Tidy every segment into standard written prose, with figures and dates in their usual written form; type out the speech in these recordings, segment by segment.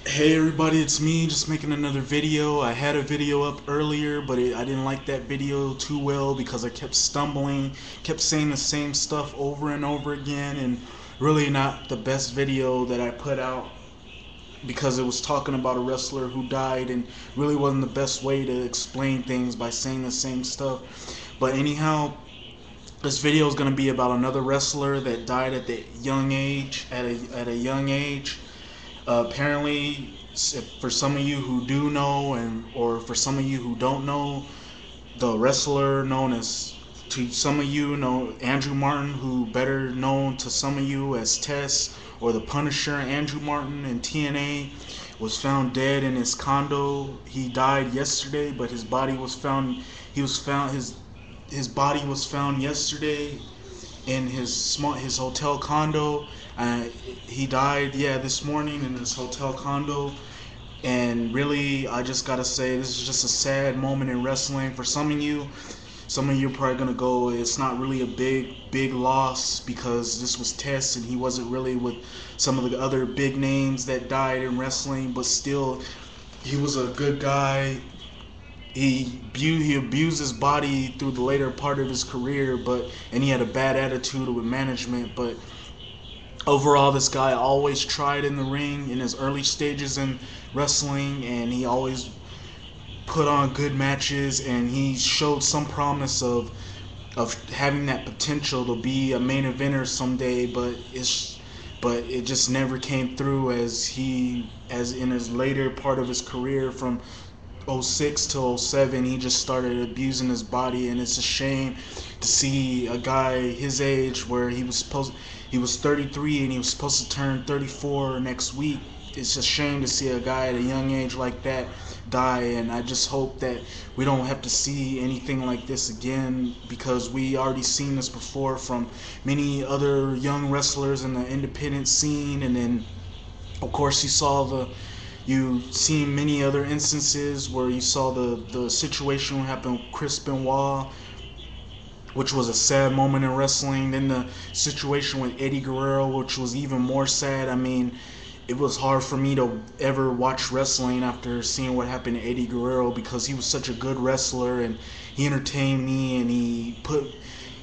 Hey everybody, it's me just making another video. I had a video up earlier, but I didn't like that video too well because I kept stumbling, kept saying the same stuff over and over again, and really not the best video that I put out because it was talking about a wrestler who died and really wasn't the best way to explain things by saying the same stuff. But anyhow, this video is going to be about another wrestler that died at the young age, at a young age. Apparently, for some of you who do know, and or for some of you who don't know, the wrestler known as, to some of you know, Andrew Martin, who better known to some of you as Tess or the Punisher, Andrew Martin in TNA, was found dead in his condo. He died yesterday, but his body was found. He was found. His body was found yesterday in his hotel condo. He died, yeah, this morning in his hotel condo. And really, I just gotta say, this is just a sad moment in wrestling for some of you. Some of you are probably gonna go, it's not really a big loss because this was Test and he wasn't really with some of the other big names that died in wrestling, but still, he was a good guy. He abused his body through the later part of his career, and he had a bad attitude with management. But overall, this guy always tried in the ring in his early stages in wrestling, and he always put on good matches, and he showed some promise of having that potential to be a main eventer someday. But it just never came through as in his later part of his career from '06 to '07, he just started abusing his body, and it's a shame to see a guy his age, where he was 33 and he was supposed to turn 34 next week. It's a shame to see a guy at a young age like that die, and I just hope that we don't have to see anything like this again, because we already seen this before from many other young wrestlers in the independent scene. And then of course you've seen many other instances where you saw the situation happen with Chris Benoit, which was a sad moment in wrestling. Then the situation with Eddie Guerrero, which was even more sad. I mean, it was hard for me to ever watch wrestling after seeing what happened to Eddie Guerrero, because he was such a good wrestler and he entertained me, and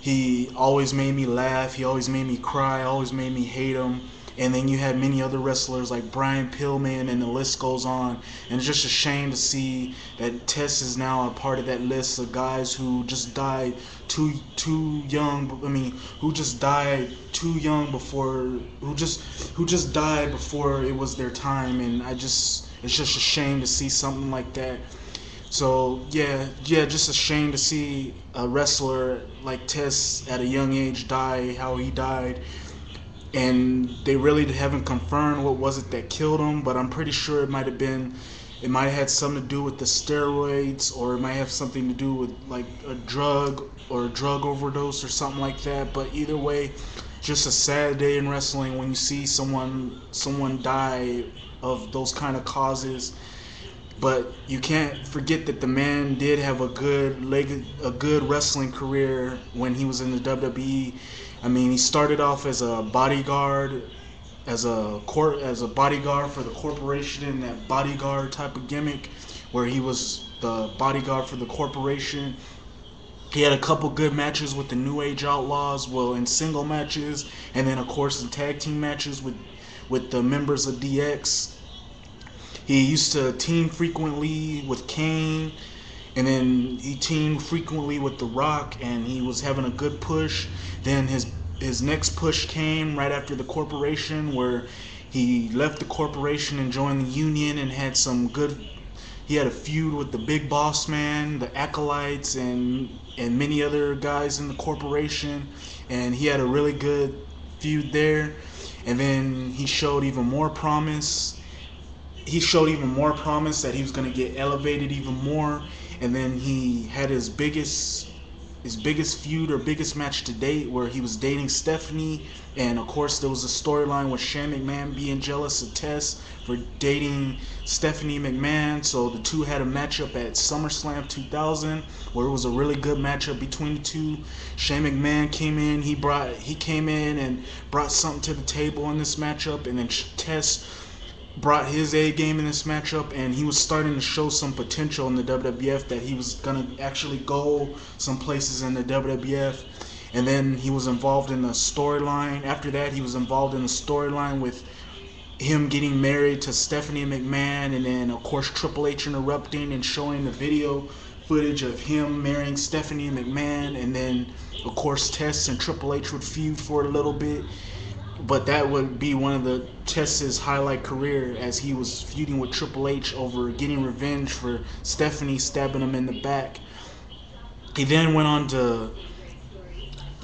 he always made me laugh, he always made me cry, always made me hate him. And then you had many other wrestlers like Brian Pillman, and the list goes on. And it's just a shame to see that Tess is now a part of that list of guys who just died too young. I mean, who just died too young before, who just died before it was their time. And it's just a shame to see something like that. So yeah, just a shame to see a wrestler like Tess at a young age die how he died. And they really haven't confirmed what was it that killed him, but I'm pretty sure it might have had something to do with the steroids, or it might have something to do with like a drug or a drug overdose or something like that. But either way, just a sad day in wrestling when you see someone die of those kind of causes. But you can't forget that the man did have a good wrestling career when he was in the WWE. I mean, he started off as a bodyguard, as a bodyguard for the corporation, in that bodyguard type of gimmick, where he was the bodyguard for the corporation. He had a couple good matches with the New Age Outlaws, well, in single matches, and then of course in tag team matches with the members of DX. He used to team frequently with Kane, and then he teamed frequently with The Rock, and he was having a good push. Then his next push came right after the corporation, where he left the corporation and joined the union, and had some good. He had a feud with the Big Boss Man, the Acolytes, and many other guys in the corporation, and he had a really good feud there. And then he showed even more promise that he was going to get elevated even more. And then he had his biggest feud or biggest match to date, where he was dating Stephanie. And of course there was a storyline with Shane McMahon being jealous of Tess for dating Stephanie McMahon. So the two had a matchup at SummerSlam 2000, where it was a really good matchup between the two. Shane McMahon came in, he came in and brought something to the table in this matchup. And then Tess brought his A game in this matchup, and he was starting to show some potential in the WWF, that he was gonna actually go some places in the WWF. And then he was involved in the storyline. After that, he was involved in the storyline with him getting married to Stephanie McMahon, and then of course Triple H interrupting and showing the video footage of him marrying Stephanie McMahon. And then of course Test and Triple H would feud for a little bit, but that would be one of the Test's highlight career, as he was feuding with Triple H over getting revenge for Stephanie stabbing him in the back. He then went on to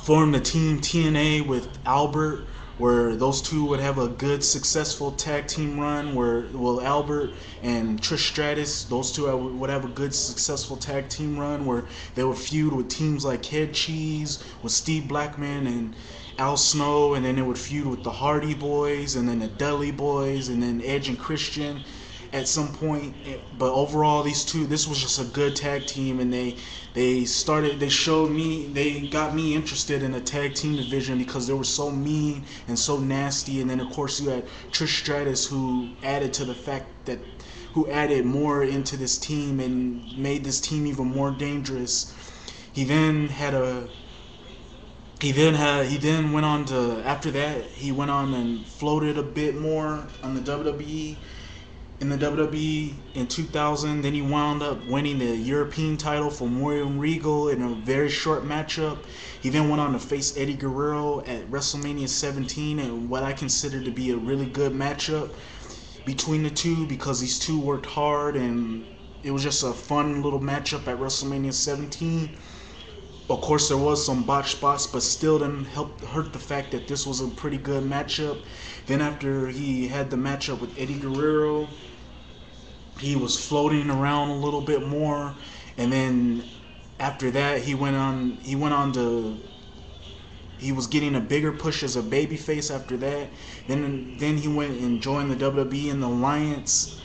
form the team TNA with Albert, where those two would have a good successful tag team run, where Albert and Trish Stratus, those two would have a good successful tag team run where they would feud with teams like Head Cheese, with Steve Blackman and Al Snow, and then they would feud with the Hardy Boys, and then the Dudley Boys, and then Edge and Christian at some point. But overall, this was just a good tag team, and they got me interested in the tag team division because they were so mean and so nasty. And then of course you had Trish Stratus, who added more into this team and made this team even more dangerous. He then went on to, after that, he went on and floated a bit more on the WWE. In the WWE in 2000, then he wound up winning the European title from William Regal in a very short matchup. He then went on to face Eddie Guerrero at WrestleMania 17, and what I consider to be a really good matchup between the two, because these two worked hard and it was just a fun little matchup at WrestleMania 17. Of course, there was some botch spots, but still didn't hurt the fact that this was a pretty good matchup. Then after he had the matchup with Eddie Guerrero, he was floating around a little bit more, and then after that he was getting a bigger push as a babyface after that. Then he went and joined the WWE in the Alliance,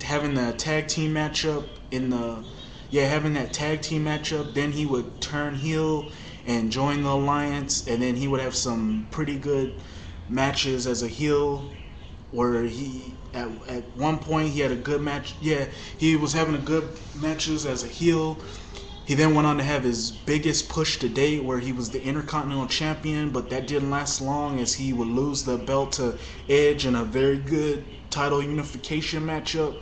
having the tag team matchup Then he would turn heel and join the Alliance, and then he would have some pretty good matches as a heel, where he at one point he had a good match. Yeah, he was having a good matches as a heel. He then went on to have his biggest push to date, where he was the Intercontinental Champion, but that didn't last long, as he would lose the belt to Edge in a very good title unification matchup.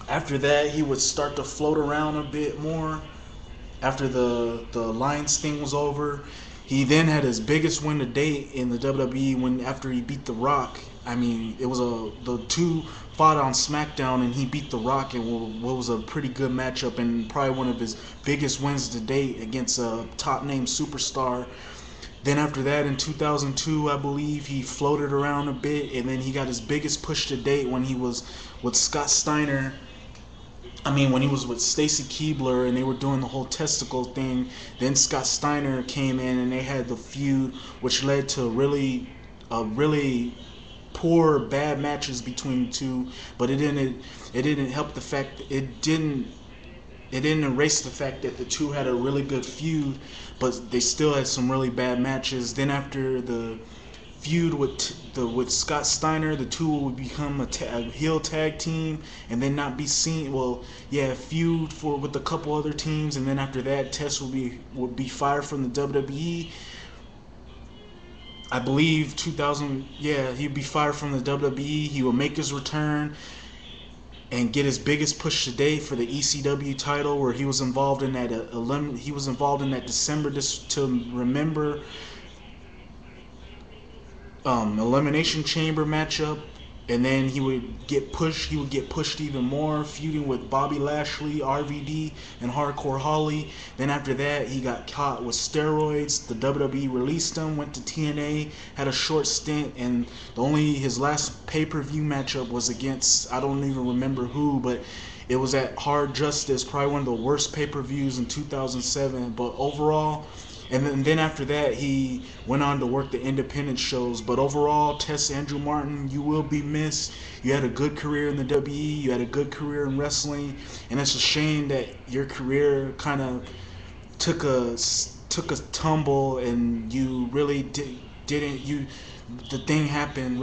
After that, he would start to float around a bit more. After the Alliance thing was over, he then had his biggest win to date in the WWE after he beat The Rock. I mean, it was the two fought on SmackDown, and he beat The Rock in what was a pretty good matchup, and probably one of his biggest wins to date against a top name superstar. Then after that, in 2002, I believe, he floated around a bit, and then he got his biggest push to date when he was with Scott Steiner. When he was with Stacy Keibler and they were doing the whole testicle thing. Then Scott Steiner came in and they had the feud, which led to really poor, bad matches between the two. But it didn't help the fact, it didn't erase the fact that the two had a really good feud, but they still had some really bad matches. Then after the feud with Scott Steiner, the two would become a heel tag team, and then not be seen. Feud with a couple other teams, and then after that, Test would be fired from the WWE. I believe 2000. Yeah, he'd be fired from the WWE. He would make his return and get his biggest push to date for the ECW title, where he was involved in that December to Remember Elimination Chamber matchup. And then he would get pushed even more, feuding with Bobby Lashley, RVD, and Hardcore Holly. Then after that, he got caught with steroids. The WWE released him, went to TNA, had a short stint, and his last pay-per-view matchup was against, I don't even remember who, but it was at Hard Justice, probably one of the worst pay-per-views in 2007. But overall, and then after that, he went on to work the independent shows. But overall, Test Andrew Martin, you will be missed. You had a good career in the WWE. You had a good career in wrestling. And it's a shame that your career kind of took a tumble, and you really the thing happened